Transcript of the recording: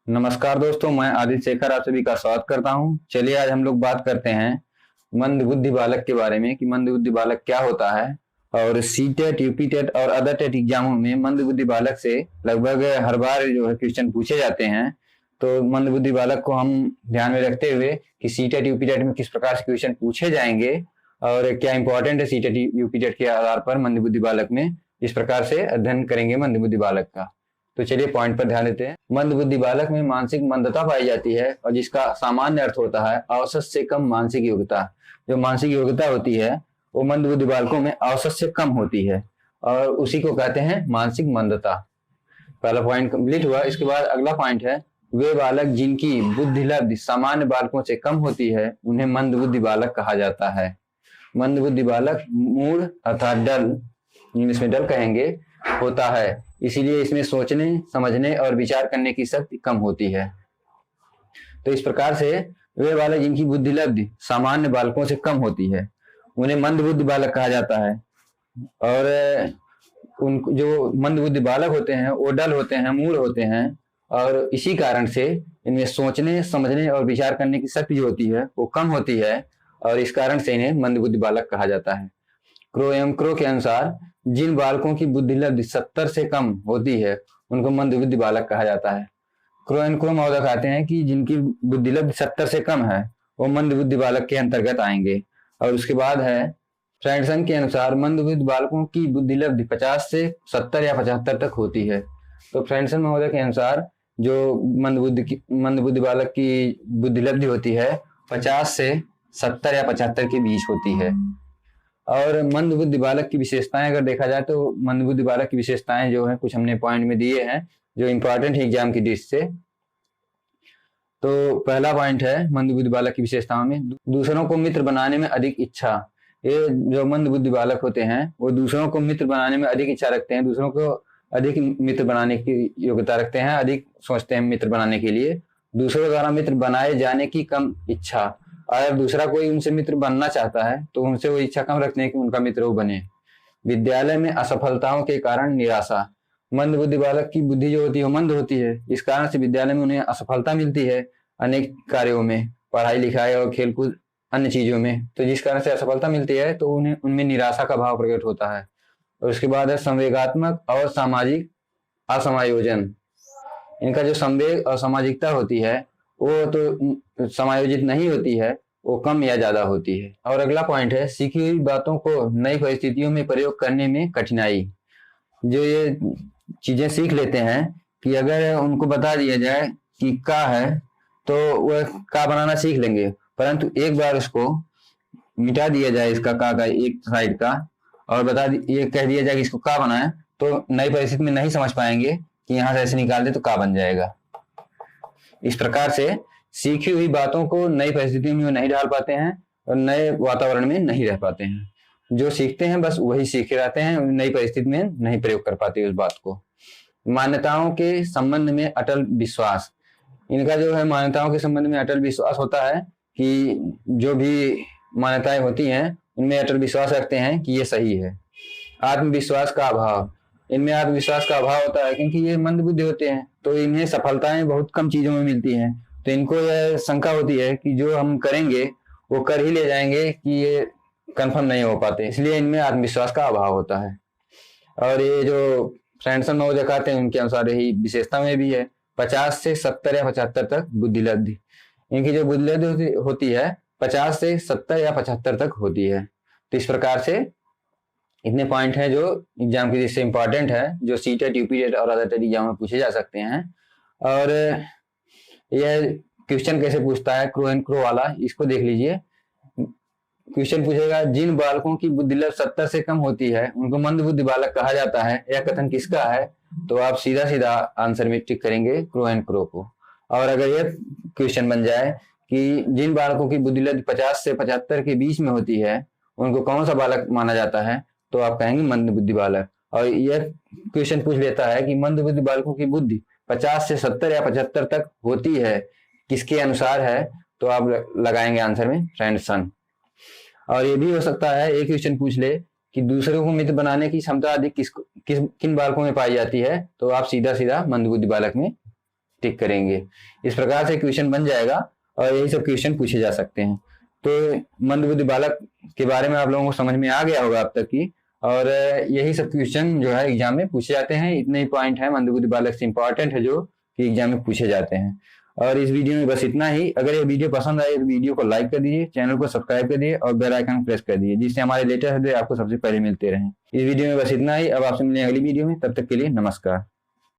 नमस्कार दोस्तों, मैं आदित्य शेखर आप सभी का स्वागत करता हूं। चलिए आज हम लोग बात करते हैं मंदबुद्धि बालक के बारे में कि मंदबुद्धि बालक क्या होता है। और सी टेट, यूपी टेट और अदर टेट एग्जामों में मंदबुद्धि बालक से लगभग हर बार जो है क्वेश्चन पूछे जाते हैं। तो मंदबुद्धि बालक को हम ध्यान में रखते हुए कि सी टेट यूपी टेट में किस प्रकार से क्वेश्चन पूछे जाएंगे और क्या इंपॉर्टेंट है सी टेट यूपी टेट के आधार पर मंदबुद्धि बालक में, इस प्रकार से अध्ययन करेंगे मंदबुद्धि बालक का। तो चलिए पॉइंट पर ध्यान देते हैं। मंदबुद्धि बालक में मानसिक मंदता पाई जाती है और जिसका सामान्य अर्थ होता है औसत से कम मानसिक योग्यता। जो मानसिक योग्यता होती है वो मंदबुद्धि बालकों में औसत से कम होती है और उसी को कहते हैं मानसिक मंदता। पहला पॉइंट कंप्लीट हुआ। इसके बाद अगला पॉइंट है, वे बालक जिनकी बुद्धि लब्धि सामान्य बालकों से कम होती है उन्हें मंदबुद्धि बालक कहा जाता है। मंदबुद्धि बालक मूड अर्थात डल, इंग्लिश में डल कहेंगे, होता है, इसीलिए इसमें सोचने, समझने और विचार करने की शक्ति कम होती है। तो इस प्रकार से वे बालक जिनकी बुद्धि लब्धि सामान्य बालकों से कम होती है उन्हें मंदबुद्धि बालक कहा जाता है। और उन जो मंदबुद्धि बालक होते हैं वो डल होते हैं, मूड होते हैं, और इसी कारण से इनमें सोचने, समझने और विचार करने की शक्ति जो होती है वो कम होती है और इस कारण से इन्हें मंदबुद्धि बालक कहा जाता है। क्रो एवं क्रो के अनुसार जिन बालकों की बुद्धि लब्धि 70 से कम होती है उनको मंदबुद्धि बालक कहा जाता है। क्रो एंड क्रो महोदय कहते हैं कि जिनकी बुद्धि लब्धि 70 से कम है वो मंदबुद्धि बालक के अंतर्गत आएंगे। और उसके बाद है, फ्रेंडसन के अनुसार मंदबुद्धि बालकों की बुद्धि लब्धि 50 से 70 या 75 तक होती है। तो फ्रेंडसन महोदय के अनुसार जो मंदबुद्धि बालक की बुद्धि लब्धि होती है 50 से 70 या 75 के बीच होती है। और मंदबुद्धि बालक की विशेषताएं अगर देखा जाए तो मंदबुद्धि बालक की विशेषताएं जो है कुछ हमने पॉइंट में दिए हैं जो इंपॉर्टेंट है एग्जाम की दृष्टि से। तो पहला पॉइंट है मंदबुद्धि बालक की विशेषताओं में दूसरों को मित्र बनाने में अधिक इच्छा। ये जो मंदबुद्धि बालक होते हैं वो दूसरों को मित्र बनाने में अधिक इच्छा रखते हैं, दूसरों को अधिक मित्र बनाने की योग्यता रखते हैं, अधिक सोचते हैं मित्र बनाने के लिए। दूसरों द्वारा मित्र बनाए जाने की कम इच्छा। अगर दूसरा कोई उनसे मित्र बनना चाहता है तो उनसे वो इच्छा कम रखते हैं कि उनका मित्र वो बने। विद्यालय में असफलताओं के कारण निराशा। मंदबुद्धि बालक की बुद्धि जो होती है वो मंद होती है, इस कारण से विद्यालय में उन्हें असफलता मिलती है अनेक कार्यों में, पढ़ाई लिखाई और खेलकूद अन्य चीजों में। तो जिस कारण से असफलता मिलती है तो उन्हें उनमें निराशा का भाव प्रकट होता है। और उसके बाद है संवेगात्मक और सामाजिक असमायोजन। इनका जो संवेग और सामाजिकता होती है वो तो समायोजित नहीं होती है, वो कम या ज्यादा होती है। और अगला पॉइंट है, सीखी हुई बातों को नई परिस्थितियों में प्रयोग करने में कठिनाई। जो ये चीजें सीख लेते हैं कि अगर उनको बता दिया जाए कि का है तो वह का बनाना सीख लेंगे, परंतु एक बार उसको मिटा दिया जाए इसका का एक साइड का और ये कह दिया जाए कि इसको का बनाए तो नई परिस्थिति में नहीं समझ पाएंगे कि यहाँ से ऐसे निकाल दे तो का बन जाएगा। इस प्रकार से सीखी हुई बातों को नई परिस्थितियों में नहीं डाल पाते हैं और नए वातावरण में नहीं रह पाते हैं। जो सीखते हैं बस वही सीखे रहते हैं, नई परिस्थिति में नहीं प्रयोग कर पाते उस बात को। मान्यताओं के संबंध में अटल विश्वास। इनका जो है मान्यताओं के संबंध में अटल विश्वास होता है कि जो भी मान्यताएं होती हैं उनमें अटल विश्वास रखते हैं कि ये सही है। आत्मविश्वास का अभाव। इनमें आत्मविश्वास का अभाव होता है क्योंकि ये मंदबुद्धि होते हैं तो इन्हें सफलताएं बहुत कम चीजों में मिलती हैं, तो इनको यह शंका होती है कि जो हम करेंगे वो कर ही ले जाएंगे कि ये कंफर्म नहीं हो पाते, इसलिए इनमें आत्मविश्वास का अभाव होता है। और ये जो फ्रेंडसन महोदय कहते हैं उनके अनुसार यही विशेषता में भी है, 50 से 70 या 75 तक बुद्धि लब्धि। इनकी जो बुद्धि लब्धि होती है 50 से 70 या 75 तक होती है। तो इस प्रकार से इतने पॉइंट हैं जो एग्जाम की दृष्टि से इंपॉर्टेंट है, जो सी टेट, यूपी टेट और अदर टेट एग्जाम में पूछे जा सकते हैं। और यह क्वेश्चन कैसे पूछता है क्रो एंड क्रो वाला, इसको देख लीजिए। क्वेश्चन पूछेगा, जिन बालकों की बुद्धि लब्धि 70 से कम होती है उनको मंदबुद्धि बालक कहा जाता है, यह कथन किसका है? तो आप सीधा सीधा आंसर में टिक करेंगे क्रो एंड क्रो को। और अगर यह क्वेश्चन बन जाए कि जिन बालकों की बुद्धि लब्धि 50 से 75 के बीच में होती है उनको कौन सा बालक माना जाता है, तो आप कहेंगे मंदबुद्धि बालक। और यह क्वेश्चन पूछ लेता है कि मंदबुद्धि बालकों की बुद्धि 50 से 70 या 75 तक होती है, किसके अनुसार है, तो आप लगाएंगे आंसर में फ्रेंडसन। और ये भी हो सकता है एक क्वेश्चन पूछ ले कि दूसरों को मित्र बनाने की क्षमता अधिक किन बालकों में पाई जाती है, तो आप सीधा सीधा मंदबुद्धि बालक में टिक करेंगे। इस प्रकार से क्वेश्चन बन जाएगा और यही सब क्वेश्चन पूछे जा सकते हैं। तो मंदबुद्धि बालक के बारे में आप लोगों को समझ में आ गया होगा अब तक की, और यही सब क्वेश्चन जो है एग्जाम में पूछे जाते हैं। इतने ही पॉइंट है मंदबुद्धि बालक से इंपॉर्टेंट है जो कि एग्जाम में पूछे जाते हैं। और इस वीडियो में बस इतना ही। अगर ये वीडियो पसंद आए तो वीडियो को लाइक कर दीजिए, चैनल को सब्सक्राइब कर दीजिए और बेल आइकन प्रेस कर दीजिए, जिससे हमारे लेटेस्ट अपडेट आपको सबसे पहले मिलते रहें। इस वीडियो में बस इतना ही। अब आपसे मिलेंगे अगली वीडियो में, तब तक के लिए नमस्कार।